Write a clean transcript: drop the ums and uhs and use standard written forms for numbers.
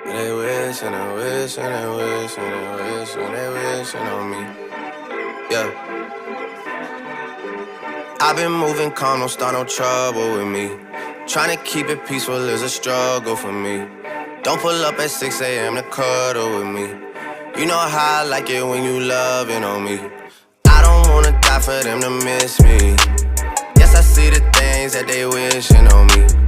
They wish and they wish and they wish and they wish and they wishing on me. Yeah. I've been moving calm, don't start no trouble with me. Trying to keep it peaceful is a struggle for me. Don't pull up at 6 a.m. to cuddle with me. You know how I like it when you loving on me. I don't wanna die for them to miss me. Yes, I see the things that they wishing on me.